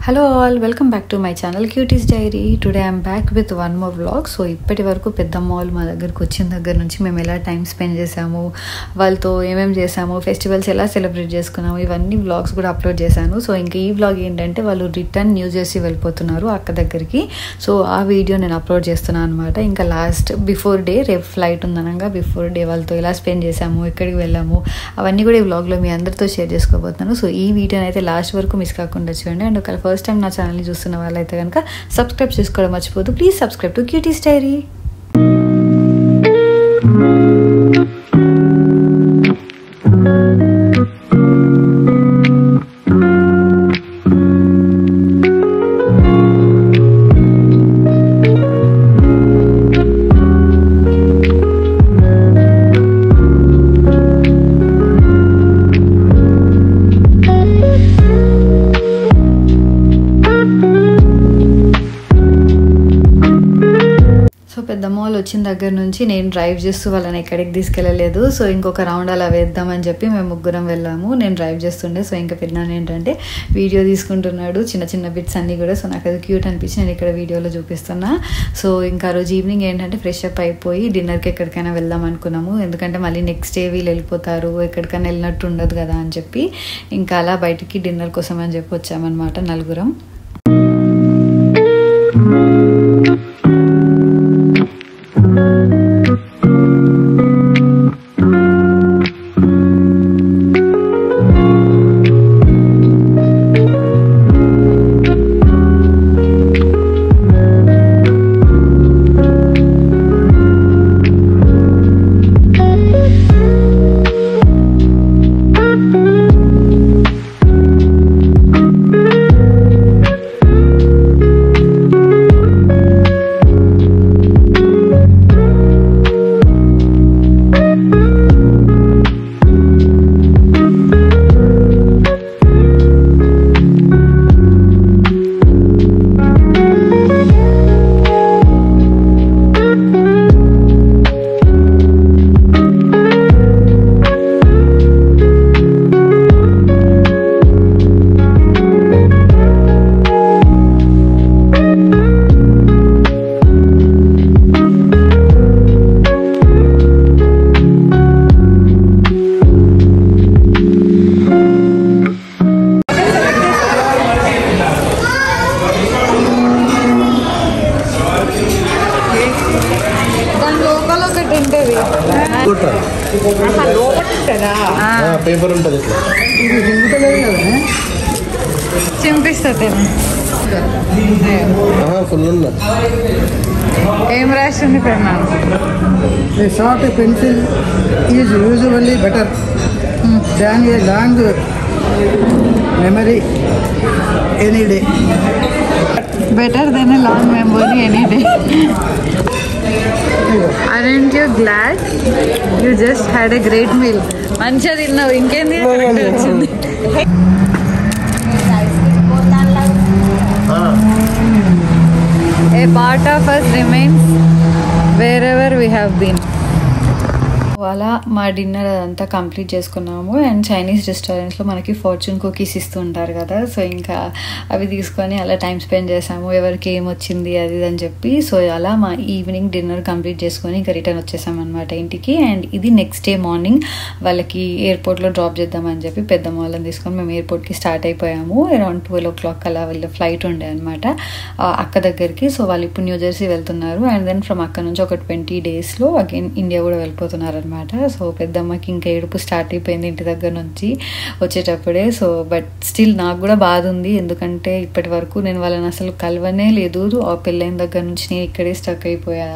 Hello all, welcome back to my channel cuties diary. Today I'm back with one more vlog. So ఇప్పటి వరకు పెద్దమ్మ వాళ్ళు మా దగ్గరకు వచ్చిన దగ్గర నుంచి మేము ఎలా టైం స్పెండ్ చేసాము, వాళ్ళతో ఏమేమి చేసాము, ఫెస్టివల్స్ ఎలా సెలబ్రేట్ చేసుకున్నాము, ఇవన్నీ వ్లాగ్స్ కూడా అప్లోడ్ చేశాను. సో ఇంకా ఈ వ్లాగ్ ఏంటంటే వాళ్ళు రిటర్న్ న్యూ జెర్సీ వెళ్ళిపోతున్నారు అక్క దగ్గరికి. సో ఆ వీడియో నేను అప్లోడ్ చేస్తున్నాను అనమాట. ఇంకా లాస్ట్ బిఫోర్ డే, రేపు ఫ్లైట్ ఉందనగా బిఫోర్ డే వాళ్ళతో ఎలా స్పెండ్ చేసాము, ఎక్కడికి వెళ్ళాము, అవన్నీ కూడా ఈ వ్లాగ్లో మీ అందరితో షేర్ చేసుకోబోతున్నాను. సో ఈ వీడియోని అయితే లాస్ట్ వరకు మిస్ కాకుండా చూడండి. అండ్ ఒక ఫస్ట్ టైం నా ఛానల్ని చూస్తున్న వాళ్ళైతే కనుక సబ్స్క్రైబ్ చేసుకోవడం మర్చిపోదు. Please subscribe to Cuties Diary. పెద్దమ్మ వాళ్ళు వచ్చిన దగ్గర నుంచి నేను డ్రైవ్ చేస్తూ వాళ్ళని ఎక్కడికి తీసుకెళ్ళలేదు. సో ఇంకొక రౌండ్ అలా వేద్దామని చెప్పి మేము ముగ్గురం వెళ్ళాము. నేను డ్రైవ్ చేస్తుండే. సో ఇంకా పెద్దనాన్న ఏంటంటే వీడియో తీసుకుంటున్నాడు, చిన్న చిన్న బిట్స్ అన్నీ కూడా. సో నాకు అది క్యూట్ అనిపించి నేను ఇక్కడ వీడియోలో చూపిస్తున్నా. సో ఇంకా రోజు ఈవినింగ్ ఏంటంటే ఫ్రెష్ అప్ అయిపోయి డిన్నర్కి ఎక్కడికైనా వెళ్దాం అనుకున్నాము. ఎందుకంటే మళ్ళీ నెక్స్ట్ డే వీళ్ళు వెళ్ళిపోతారు, ఎక్కడికైనా వెళ్ళినట్టు ఉండదు కదా అని చెప్పి ఇంకా అలా బయటికి డిన్నర్ కోసం అని చెప్పి వచ్చామన్నమాట నలుగురం. పేపర్ ఉంటుంది చింపిస్తుంది. ఫుల్ ఉందా? ఏం రాసింది Penna? A short pencil is usually better than a long memory any day. Better than a long memory any day. Aren't you glad? You just had a great meal. మంచిగా తిన్నావు, ఇంకేంది వచ్చింది. A part of us remains wherever we have been. అలా మా dinner అదంతా complete చేసుకున్నాము. And Chinese రెస్టారెంట్స్లో మనకి fortune cookies ఇస్తూ ఉంటారు కదా. సో ఇంకా అవి తీసుకొని అలా టైం స్పెండ్ చేసాము, ఎవరికి ఏమొచ్చింది అది అని చెప్పి. సో అలా మా ఈవినింగ్ డిన్నర్ కంప్లీట్ చేసుకొని ఇంకా రిటర్న్ వచ్చేసామన్నమాట ఇంటికి. అండ్ ఇది నెక్స్ట్ డే మార్నింగ్ వాళ్ళకి ఎయిర్పోర్ట్లో డ్రాప్ చేద్దామని చెప్పి పెద్దమ్మ వాళ్ళని తీసుకొని మేము ఎయిర్పోర్ట్కి స్టార్ట్ అయిపోయాము. అరౌండ్ 12 o'clock అలా వెళ్ళే ఫ్లైట్ ఉండే అనమాట అక్క దగ్గరికి. సో వాళ్ళు ఇప్పుడు న్యూ జెర్సీ వెళ్తున్నారు. అండ్ దెన్ ఫ్రమ్ అక్కడ నుంచి ఒక 20 daysలో అగైన్ ఇండియా కూడా వెళ్ళిపోతున్నారు అనమాట. సో పెద్దమ్మకి ఇంకా ఏడుపు స్టార్ట్ అయిపోయింది ఇంటి దగ్గర నుంచి వచ్చేటప్పుడే. సో బట్ స్టిల్ నాకు కూడా బాధ ఉంది, ఎందుకంటే ఇప్పటి వరకు నేను వాళ్ళని అసలు కలవనే లేదు. ఆ పెళ్ళైన దగ్గర నుంచి నేను ఇక్కడే స్టక్ అయిపోయా,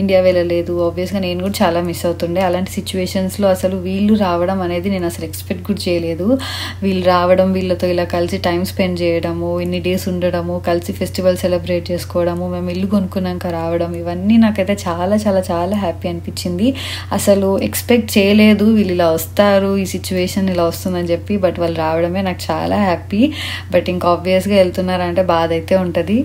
ఇండియా వెళ్ళలేదు. ఆబ్వియస్గా నేను కూడా చాలా మిస్ అవుతుండే. అలాంటి సిచ్యువేషన్స్లో అసలు వీళ్ళు రావడం అనేది నేను అసలు ఎక్స్పెక్ట్ కూడా చేయలేదు. వీళ్ళు రావడం, వీళ్ళతో ఇలా కలిసి టైం స్పెండ్ చేయడము, ఇన్ని డేస్ ఉండడము, కలిసి ఫెస్టివల్ సెలబ్రేట్ చేసుకోవడము, మేము ఇల్లు కొనుక్కున్నాక రావడం, ఇవన్నీ నాకైతే చాలా చాలా చాలా హ్యాపీ అనిపించింది. అసలు ఎక్స్పెక్ట్ చేయలేదు వీళ్ళు ఇలా వస్తారు, ఈ సిచ్యువేషన్ ఇలా వస్తుందని చెప్పి. బట్ వాళ్ళు రావడమే నాకు చాలా హ్యాపీ. బట్ ఇంకా ఆబ్వియస్గా వెళ్తున్నారంటే బాధ అయితే ఉంటుంది.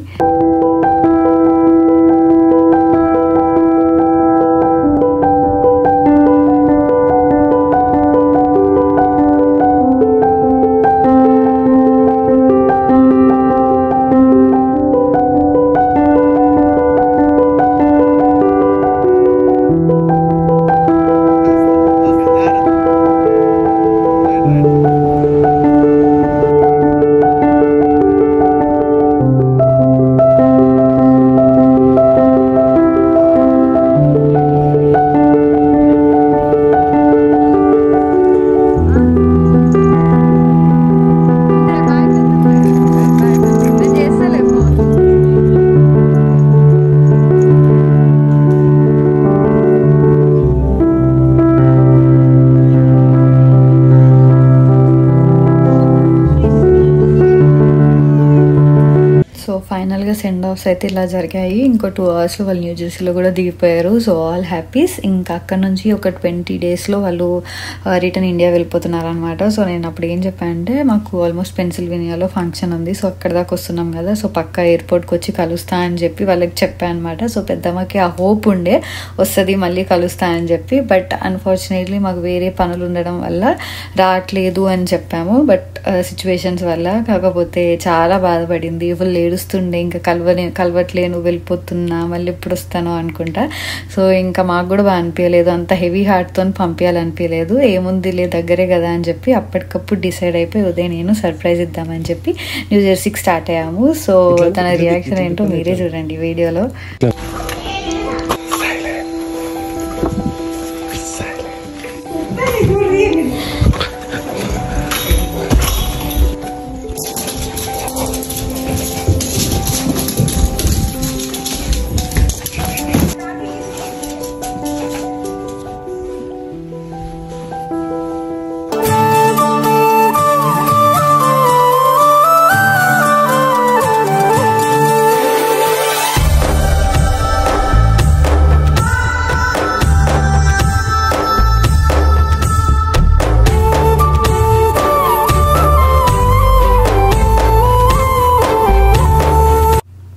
సెండ్ ఆఫ్స్ అయితే ఇలా జరిగాయి. ఇంకో 2 అవర్స్లో వాళ్ళు న్యూ జెర్సీలో కూడా దిగిపోయారు. So all happies. ఇంకా అక్కడ నుంచి ఒక 20 డేస్లో వాళ్ళు రిటర్న్ ఇండియా వెళ్ళిపోతున్నారు అనమాట. సో నేను అప్పుడు ఏం చెప్పానంటే మాకు ఆల్మోస్ట్ పెన్సిల్వేనియాలో ఫంక్షన్ ఉంది, సో అక్కడ దాకా వస్తున్నాం కదా, సో పక్కా ఎయిర్పోర్ట్కి వచ్చి కలుస్తా అని చెప్పి వాళ్ళకి చెప్పాను అనమాట. సో పెద్దమ్మకి ఆ హోప్ ఉండే వస్తుంది మళ్ళీ కలుస్తా అని చెప్పి. బట్ అన్ఫార్చునేట్లీ మాకు వేరే పనులు ఉండడం వల్ల రావట్లేదు అని చెప్పాము. బట్ సిచ్యువేషన్స్ వల్ల. కాకపోతే చాలా బాధపడింది, ఫుల్ ఏడుస్తుండే, ఇంకా కలవట్లేను, వెళ్ళిపోతున్నా, మళ్ళీ ఎప్పుడు వస్తానో అనుకుంటా. సో ఇంకా మాకు కూడా బాగా అనిపించలేదు, అంత హెవీ హార్ట్తో పంపించాలనిపించలేదు. ఏముంది దగ్గరే కదా అని చెప్పి అప్పటికప్పుడు డిసైడ్ అయిపోయి ఉదయం నేను సర్ప్రైజ్ ఇద్దామని చెప్పి న్యూ జెర్సీకి స్టార్ట్ అయ్యాము. సో తన రియాక్షన్ ఏంటో మీరే చూడండి వీడియోలో.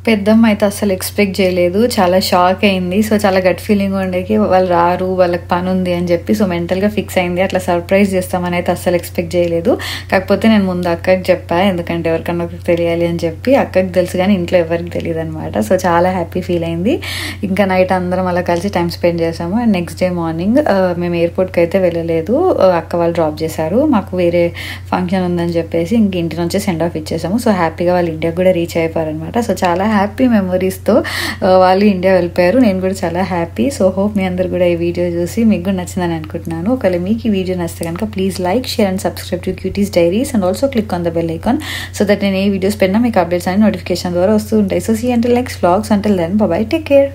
పెద్దమ్మ అయితే అసలు ఎక్స్పెక్ట్ చేయలేదు, చాలా షాక్ అయింది. సో చాలా గట్ ఫీలింగ్ ఉండేకి వాళ్ళు రారు, వాళ్ళకి పని ఉంది అని చెప్పి సో మెంటల్గా ఫిక్స్ అయింది. అట్లా సర్ప్రైజ్ చేస్తామని అయితే అస్సలు ఎక్స్పెక్ట్ చేయలేదు. కాకపోతే నేను ముందు అక్కకి చెప్పా, ఎందుకంటే ఎవరికన్నా ఒకరికి తెలియాలి అని చెప్పి. అక్కకి తెలుసు కానీ ఇంట్లో ఎవరికి తెలియదు అనమాట. సో చాలా హ్యాపీ ఫీల్ అయింది. ఇంకా నైట్ అందరం అలా కలిసి టైం స్పెండ్ చేసాము. అండ్ నెక్స్ట్ డే మార్నింగ్ మేము ఎయిర్పోర్ట్కి అయితే వెళ్ళలేదు, అక్క వాళ్ళు డ్రాప్ చేశారు. మాకు వేరే ఫంక్షన్ ఉందని చెప్పేసి ఇంక ఇంటి నుంచే సెండ్ ఆఫ్ ఇచ్చేసాము. సో హ్యాపీగా వాళ్ళు ఇండియాకి కూడా రీచ్ అయిపోయారు అనమాట. సో చాలా హ్యాపీ మెమరీస్తో వాళ్ళు ఇండియా వెళ్ళిపోయారు. నేను కూడా చాలా హ్యాపీ. సో హోప్ మీ అందరు కూడా ఈ వీడియో చూసి మీకు కూడా నచ్చిందని అనుకుంటున్నాను. ఒకవేళ మీకు ఈ వీడియో నచ్చితే కనుక please like, share and subscribe to cuties diaries and also click on the bell icon so that నేను ఏ వీడియోస్ పెట్టినా మీకు అప్డేట్స్ అని నోటిఫికేషన్ ద్వారా వస్తూ ఉంటాయి. So see until next vlogs. Until then bye, take care.